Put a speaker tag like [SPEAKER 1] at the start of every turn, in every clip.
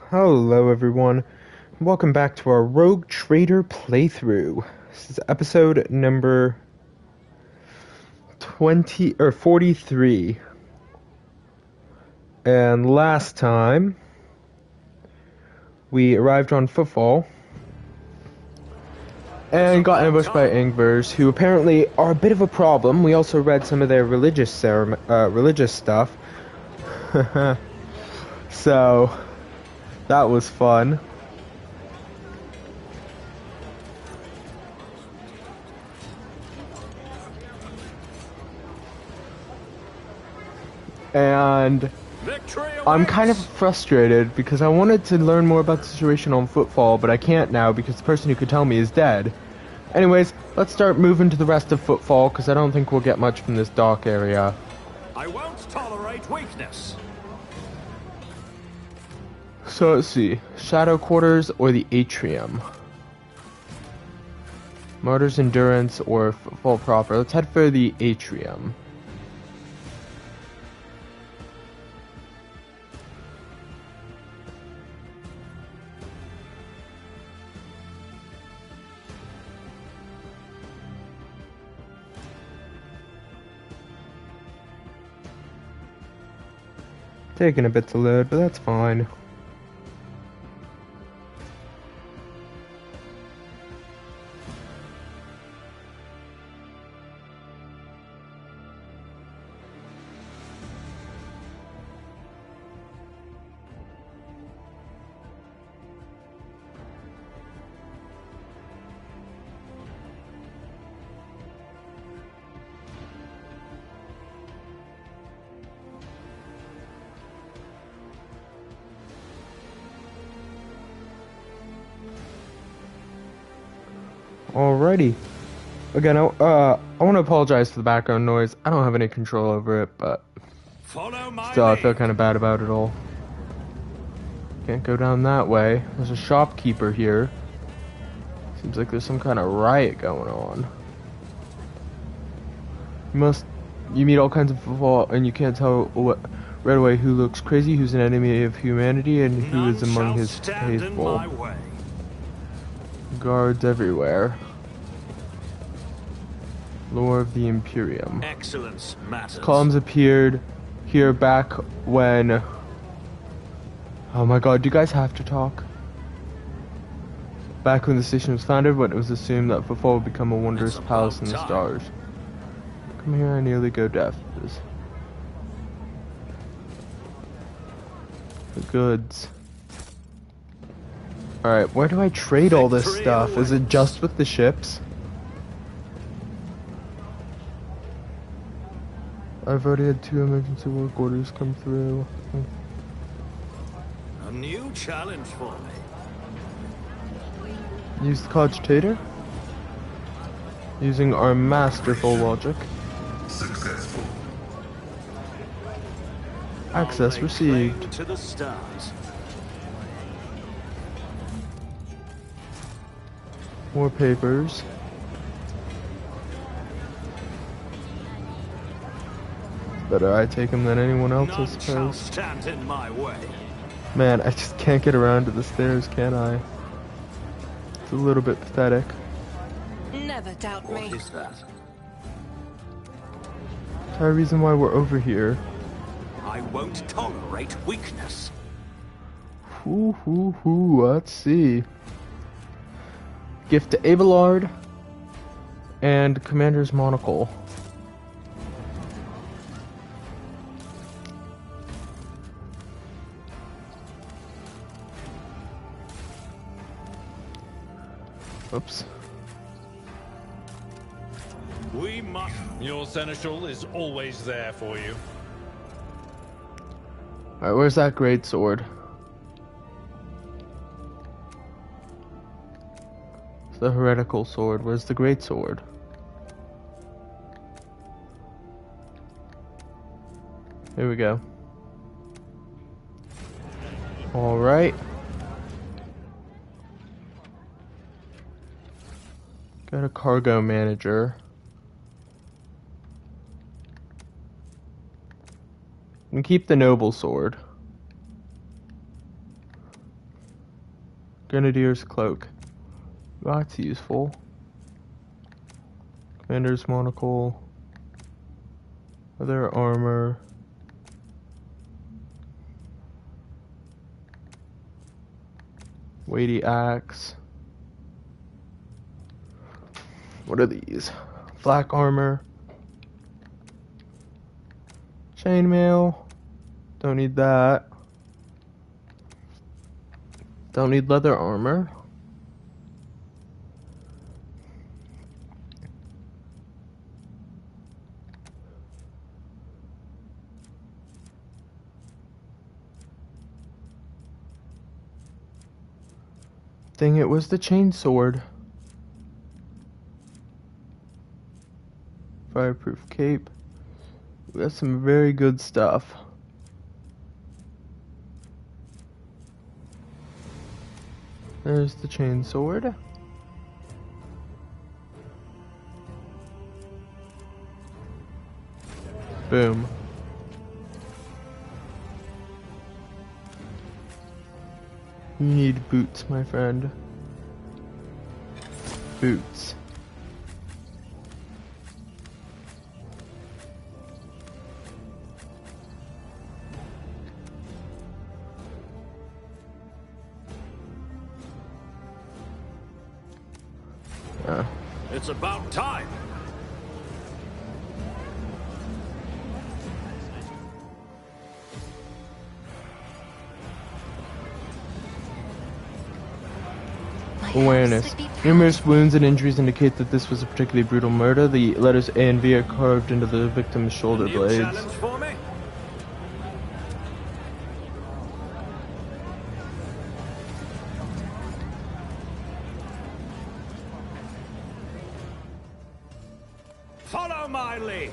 [SPEAKER 1] Hello everyone, welcome back to our Rogue Trader playthrough. This is episode number 43. And last time, we arrived on Footfall and got ambushed by Angbers, who apparently are a bit of a problem. We also read some of their religious stuff. So, that was fun. And I'm kind of frustrated because I wanted to learn more about the situation on Footfall, but I can't now because the person who could tell me is dead. Anyways, let's start moving to the rest of Footfall because I don't think we'll get much from this dock area.
[SPEAKER 2] I won't tolerate weakness.
[SPEAKER 1] So let's see, Shadow Quarters or the Atrium? Martyr's Endurance or Footfall proper? Let's head for the Atrium. Taking a bit to load, but that's fine. Alrighty. Again, I want to apologize for the background noise. I don't have any control over it, but still, I feel kind of bad about it all. Can't go down that way. There's a shopkeeper here. Seems like there's some kind of riot going on. You meet all kinds of people, and you can't tell right away who looks crazy, who's an enemy of humanity, and who is among his faithful. Guards everywhere. Lore of the Imperium.
[SPEAKER 2] Excellence matters.
[SPEAKER 1] Columns appeared here back when... Oh my god, do you guys have to talk? Back when the station was founded, when it was assumed that Footfall would become a wondrous palace in the stars. Come here, I nearly go deaf. The goods. Alright, where do I trade all this stuff? Is it just with the ships? I've already had 2 emergency work orders come through.
[SPEAKER 2] A new challenge for me.
[SPEAKER 1] Use the cogitator. Using our masterful logic.
[SPEAKER 3] Successful.
[SPEAKER 1] Access received.
[SPEAKER 2] To the stars.
[SPEAKER 1] More papers. Better I take them than anyone else, I suppose.
[SPEAKER 2] Stand in my way.
[SPEAKER 1] Man, I just can't get around to the stairs, can I? It's a little bit pathetic.
[SPEAKER 4] Never doubt me.
[SPEAKER 2] What is that?
[SPEAKER 1] Entire reason why we're over here.
[SPEAKER 2] I won't tolerate weakness.
[SPEAKER 1] Let's see. Gift to Abelard and Commander's Monocle. Oops.
[SPEAKER 2] We must.
[SPEAKER 5] Your seneschal is always there for you.
[SPEAKER 1] Alright, where's that great sword? It's the heretical sword. Where's the great sword? Here we go. Alright. Got a cargo manager. And keep the noble sword. Grenadier's cloak. That's useful. Commander's monocle. Leather armor. Weighty axe. What are these? Flak armor. Chainmail. Don't need that. Don't need leather armor. Dang, it was the chainsword. Fireproof cape. That's some very good stuff. There's the chainsword. Boom. You need boots, my friend. Boots.
[SPEAKER 2] It's about time.
[SPEAKER 1] Awareness. Numerous wounds and injuries indicate that this was a particularly brutal murder. The letters A and V are carved into the victim's shoulder
[SPEAKER 2] New
[SPEAKER 1] blades.
[SPEAKER 2] challenge for me? Follow my lead.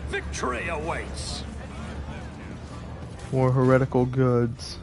[SPEAKER 2] Victory awaits.
[SPEAKER 1] More heretical goods.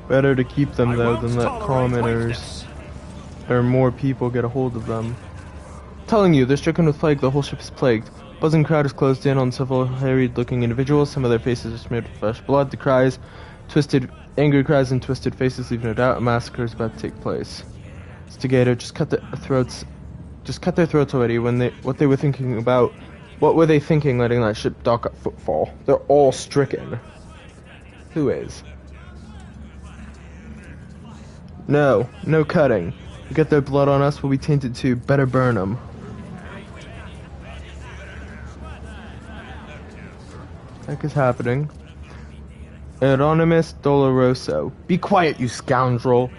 [SPEAKER 1] Better to keep them though than let commoners or more people get a hold of them. Telling you, they're stricken with plague, the whole ship is plagued. Buzzing crowd is closed in on several harried looking individuals, some of their faces are smeared with fresh blood. The cries, angry cries and twisted faces leave no doubt a massacre is about to take place. Instigator, just cut their throats already. What they were thinking about, what were they thinking letting that ship dock at Footfall? They're all stricken. Who is? No cutting. You get their blood on us, we'll be tainted too. Better burn them. Heck is happening? Anonymous Doloroso. Be quiet, you scoundrel!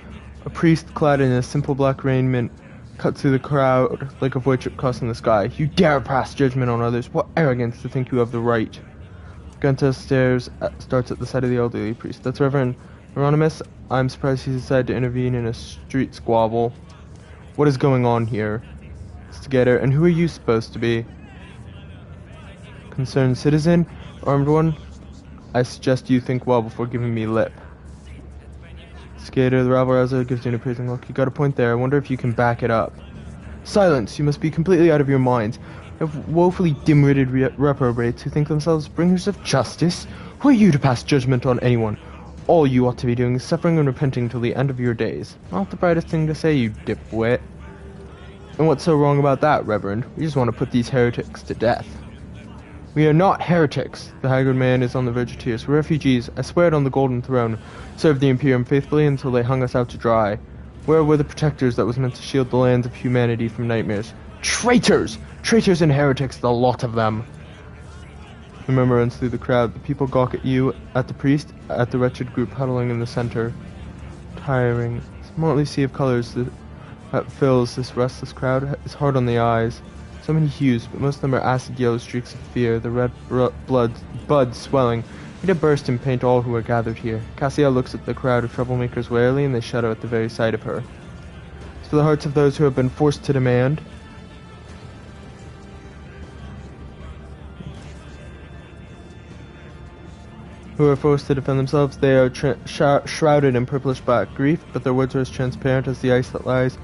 [SPEAKER 1] A priest clad in a simple black raiment cut through the crowd like a void ship crossing the sky. You dare pass judgment on others? What arrogance to think you have the right! Gunta starts at the side of the elderly priest. That's Reverend Anonymous. I'm surprised he decided to intervene in a street squabble. What is going on here? Instigator, and who are you supposed to be? Concerned citizen? Armed one? I suggest you think well before giving me lip. Instigator, the rabble-rouser gives you an appraising look. You got a point there. I wonder if you can back it up. Silence! You must be completely out of your minds. You have woefully dim-witted reprobates who think themselves bringers of justice. Who are you to pass judgment on anyone? All you ought to be doing is suffering and repenting till the end of your days. Not the brightest thing to say, you dipwit. And what's so wrong about that, Reverend? We just want to put these heretics to death. We are not heretics. The haggard man is on the verge of tears. We're refugees. I swear it on the golden throne. Served the Imperium faithfully until they hung us out to dry. Where were the protectors that was meant to shield the lands of humanity from nightmares? Traitors! Traitors and heretics, the lot of them! The murmur runs through the crowd. The people gawk at you, at the priest, at the wretched group huddling in the center. Tiring. This motley sea of colors that fills this restless crowd is hard on the eyes. So many hues, but most of them are acid yellow streaks of fear, the red blood swelling, ready to burst and paint all who are gathered here. Cassia looks at the crowd of troublemakers warily, and they shudder at the very sight of her. As for the hearts of those who have been forced to demand, who are forced to defend themselves. They are shrouded in purplish black grief, but their words are as transparent as the ice that lies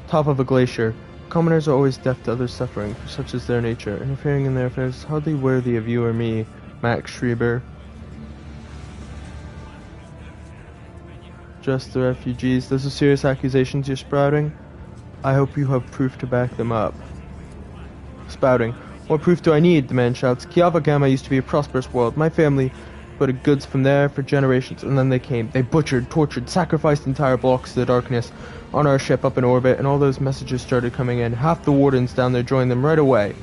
[SPEAKER 1] top of a glacier. Commoners are always deaf to others' suffering, for such is their nature. Interfering in their affairs is hardly worthy of you or me, Max Schreiber. Just the refugees. Those are serious accusations you're spouting. I hope you have proof to back them up. Spouting. What proof do I need? The man shouts. Kiava Gamma used to be a prosperous world. My family put goods from there for generations, and then they came. They butchered, tortured, sacrificed entire blocks to the darkness on our ship up in orbit, and all those messages started coming in. Half the wardens down there joined them right away.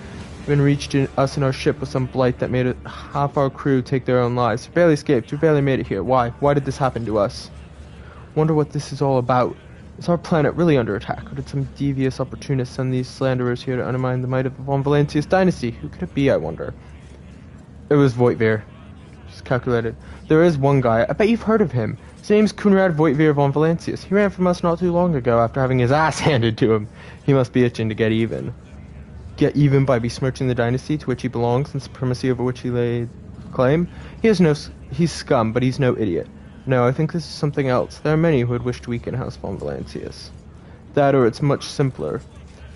[SPEAKER 1] Even reached us in our ship with some blight that made half our crew take their own lives. We barely escaped. We barely made it here. Why? Why did this happen to us? Wonder what this is all about. Is our planet really under attack, or did some devious opportunist send these slanderers here to undermine the might of the von Valancius Dynasty? Who could it be, I wonder? It was Voitvir. Just calculated. There is one guy. I bet you've heard of him. His name's Kunrad Voitvir von Valancius. He ran from us not too long ago after having his ass handed to him. He must be itching to get even. Get even by besmirching the dynasty to which he belongs and supremacy over which he laid claim? He's scum, but he's no idiot. No, I think this is something else. There are many who would wish to weaken House von Valancius. That, or it's much simpler.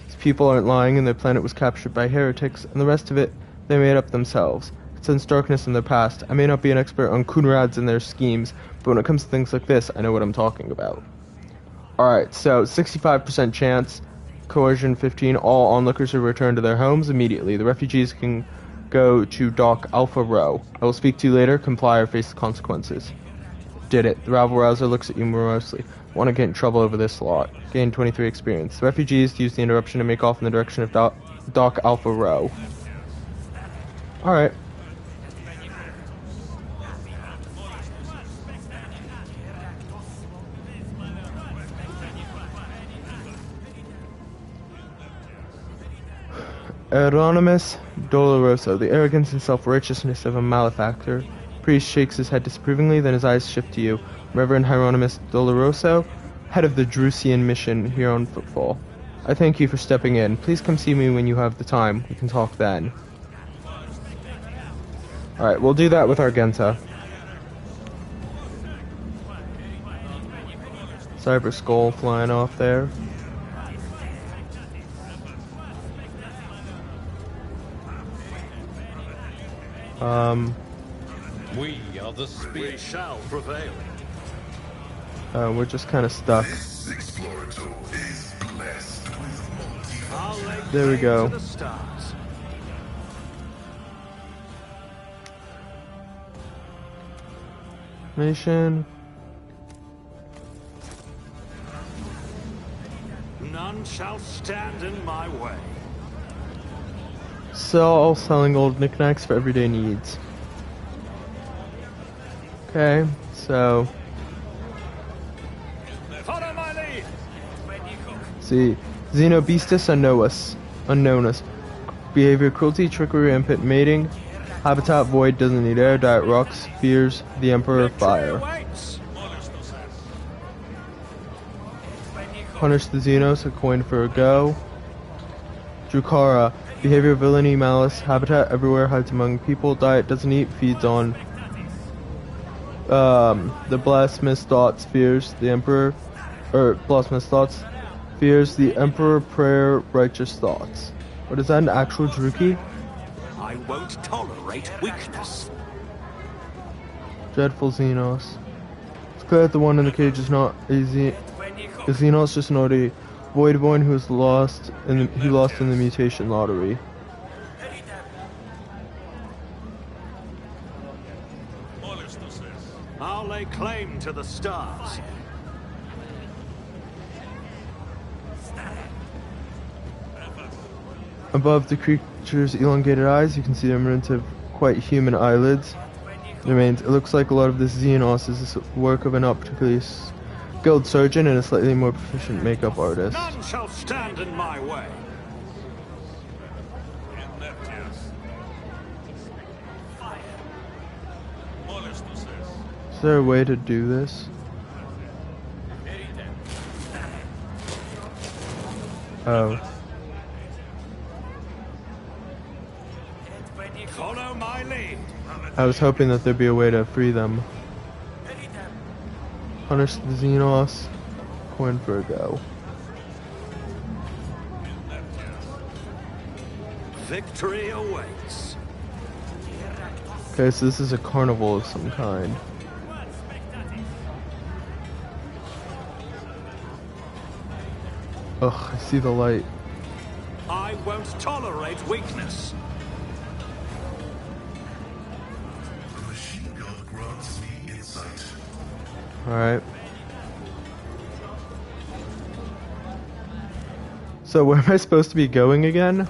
[SPEAKER 1] These people aren't lying, and their planet was captured by heretics, and the rest of it they made up themselves. It sends darkness in their past. I may not be an expert on Kunrads and their schemes, but when it comes to things like this, I know what I'm talking about. Alright, so 65% chance, coercion 15, all onlookers are returned to their homes immediately. The refugees can go to Dock Alpha Row. I will speak to you later. Comply or face the consequences. Did it. The rabble rouser looks at you morosely. Want to get in trouble over this lot. Gain 23 experience. The refugees use the interruption to make off in the direction of Dock Alpha Row. Alright. Hieronymus Doloroso, the arrogance and self-righteousness of a malefactor. Priest shakes his head disapprovingly, then his eyes shift to you. Reverend Hieronymus Doloroso, head of the Drusian mission here on Footfall. I thank you for stepping in. Please come see me when you have the time. We can talk then. Alright, we'll do that with Argenta. Cyber Skull flying off there.
[SPEAKER 5] We are the spear.
[SPEAKER 2] We shall prevail.
[SPEAKER 1] We're just kind of stuck.
[SPEAKER 3] This explorator is blessed with
[SPEAKER 1] There we go.
[SPEAKER 2] The stars.
[SPEAKER 1] Mission.
[SPEAKER 2] None shall stand in my way.
[SPEAKER 1] Selling old knickknacks for everyday needs. Okay, so
[SPEAKER 2] Follow my lead.
[SPEAKER 1] see, Xenobestis unknownus. Behavior, cruelty, trickery, rampant mating. Habitat void, doesn't need air, diet rocks, fears the Emperor fire.
[SPEAKER 2] Awaits.
[SPEAKER 1] Punish the Xenos, a coin for a go. Drukara, behavior, villainy, malice, habitat everywhere, hides among people, diet, doesn't eat, feeds on the blasphemous thoughts, fears the Emperor, blasphemous thoughts, fears the Emperor, prayer, righteous thoughts. What is that, an actual Druki?
[SPEAKER 2] I won't tolerate weakness.
[SPEAKER 1] Dreadful Xenos. It's clear that the one in the cage is not a Xenos, just an OD. Voidborn who lost in the mutation lottery.
[SPEAKER 2] I'll lay claim to the stars.
[SPEAKER 1] Above the creature's elongated eyes, you can see the remnants of quite human eyelids. Remains. It looks like a lot of this Xenos is the work of a not particularly skilled surgeon and a slightly more proficient makeup artist.
[SPEAKER 2] None shall stand in my way.
[SPEAKER 1] Is there a way to do this? Oh.
[SPEAKER 2] Follow my lead.
[SPEAKER 1] I was hoping that there'd be a way to free them. Punish the Xenos. Coin for a go.
[SPEAKER 2] Victory awaits.
[SPEAKER 1] Okay, so this is a carnival of some kind. Ugh, I see the light.
[SPEAKER 2] I won't tolerate weakness.
[SPEAKER 3] The machine gun grants me insight.
[SPEAKER 1] Alright. So where am I supposed to be going again?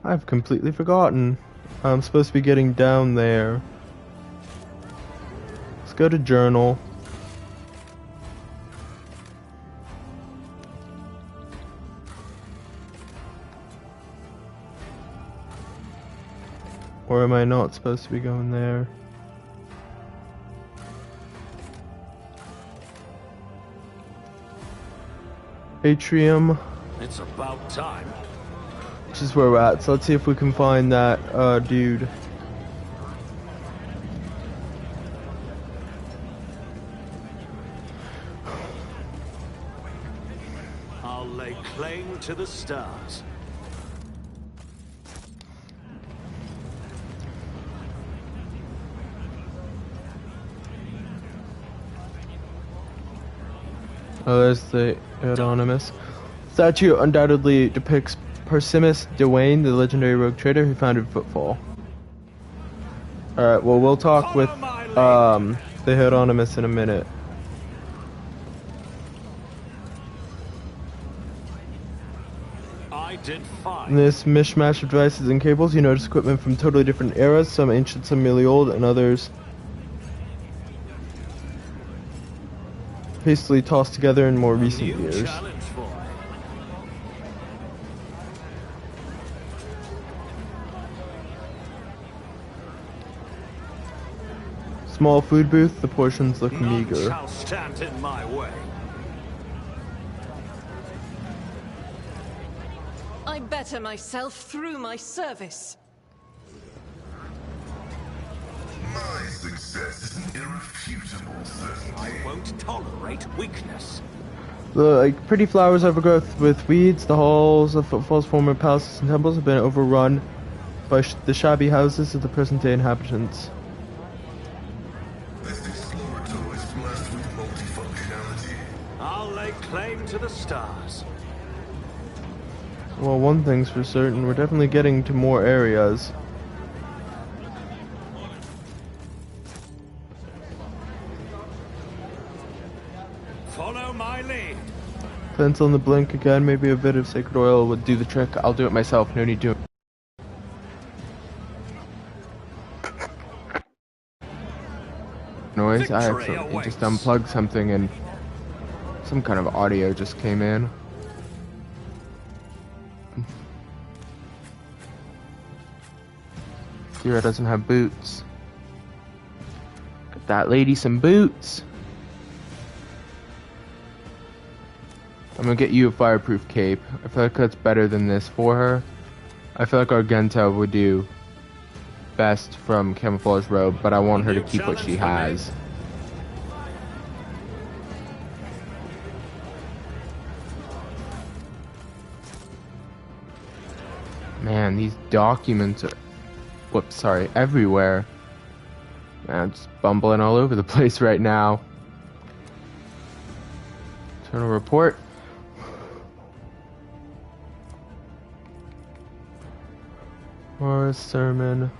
[SPEAKER 1] I've completely forgotten. I'm supposed to be getting down there. Let's go to journal. Or am I not supposed to be going there? Atrium,
[SPEAKER 2] It's about time.
[SPEAKER 1] which is where we're at. So let's see if we can find that dude.
[SPEAKER 2] I'll lay claim to the stars.
[SPEAKER 1] Oh, there's the Anonymous. Statue undoubtedly depicts Persimus Dwayne, the legendary rogue trader who founded Footfall. Alright, well we'll talk with the Hieronymus in a minute.
[SPEAKER 2] I did
[SPEAKER 1] In
[SPEAKER 2] fine.
[SPEAKER 1] this mishmash of devices and cables, you notice equipment from totally different eras, some ancient, some really old, and others hastily tossed together in more recent
[SPEAKER 2] New
[SPEAKER 1] years.
[SPEAKER 2] challenge for me.
[SPEAKER 1] Small food booth, the portions look
[SPEAKER 2] None
[SPEAKER 1] meager.
[SPEAKER 2] shall stand in my way.
[SPEAKER 4] I better myself through my service.
[SPEAKER 3] My success is an irrefutable certainty.
[SPEAKER 2] I won't tolerate weakness.
[SPEAKER 1] The pretty flowers overgrowth with weeds, the halls of Footfall's former palaces and temples have been overrun by the shabby houses of the present-day inhabitants.
[SPEAKER 3] This explorator is blessed with multifunctionality.
[SPEAKER 2] I'll lay claim to the stars.
[SPEAKER 1] Well, one thing's for certain, we're definitely getting to more areas.
[SPEAKER 2] Follow my lead.
[SPEAKER 1] Pencil in the blink again, maybe a bit of sacred oil would do the trick. I'll do it myself, no need to. Noise, I
[SPEAKER 2] Victory
[SPEAKER 1] accidentally just
[SPEAKER 2] awaits.
[SPEAKER 1] unplugged something and some kind of audio just came in. Kira doesn't have boots. Get that lady some boots. I'm gonna get you a fireproof cape. I feel like that's better than this for her. I feel like Argenta would do best from camouflage robe, but I want her to keep what she has. Man, these documents are, whoops, sorry, everywhere. Man, I'm just bumbling all over the place right now. Internal report. Laura's sermon.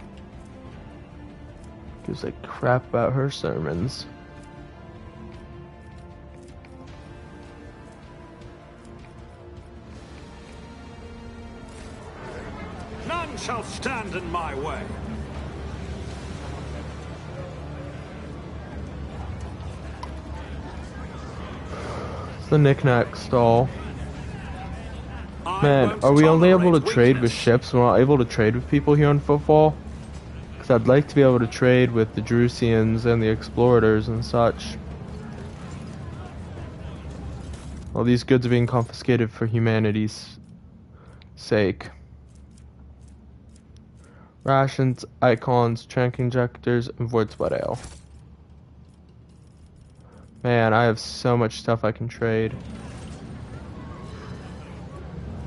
[SPEAKER 1] Gives a crap about her sermons.
[SPEAKER 2] None shall stand in my way.
[SPEAKER 1] It's the knick-knack stall.
[SPEAKER 2] I
[SPEAKER 1] Man,
[SPEAKER 2] won't
[SPEAKER 1] are we only able to
[SPEAKER 2] tolerate
[SPEAKER 1] trade with
[SPEAKER 2] weakness.
[SPEAKER 1] ships? We're not able to trade with people here on Footfall? Because I'd like to be able to trade with the Drusians and the Explorators and such. All these goods are being confiscated for humanity's sake. Rations, icons, trank injectors, and void sweat ale. Man, I have so much stuff I can trade.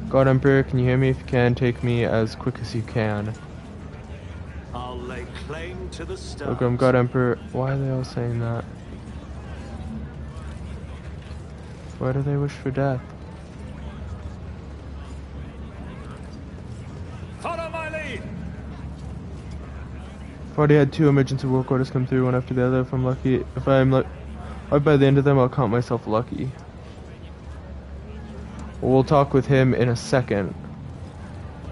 [SPEAKER 1] God Emperor, can you hear me? If you can, take me as quick as you can.
[SPEAKER 2] I'll lay claim to the stars.
[SPEAKER 1] Pilgrim, God Emperor, why are they all saying that? Why do they wish for death?
[SPEAKER 2] Follow my lead.
[SPEAKER 1] I've already had 2 emergency work orders come through, one after the other. If I'm lucky, by the end of them, I'll count myself lucky. We'll talk with him in a second.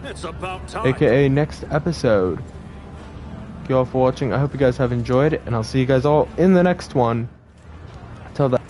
[SPEAKER 2] It's about time.
[SPEAKER 1] AKA next episode. Thank you all for watching. I hope you guys have enjoyed, and I'll see you guys all in the next one. Until then.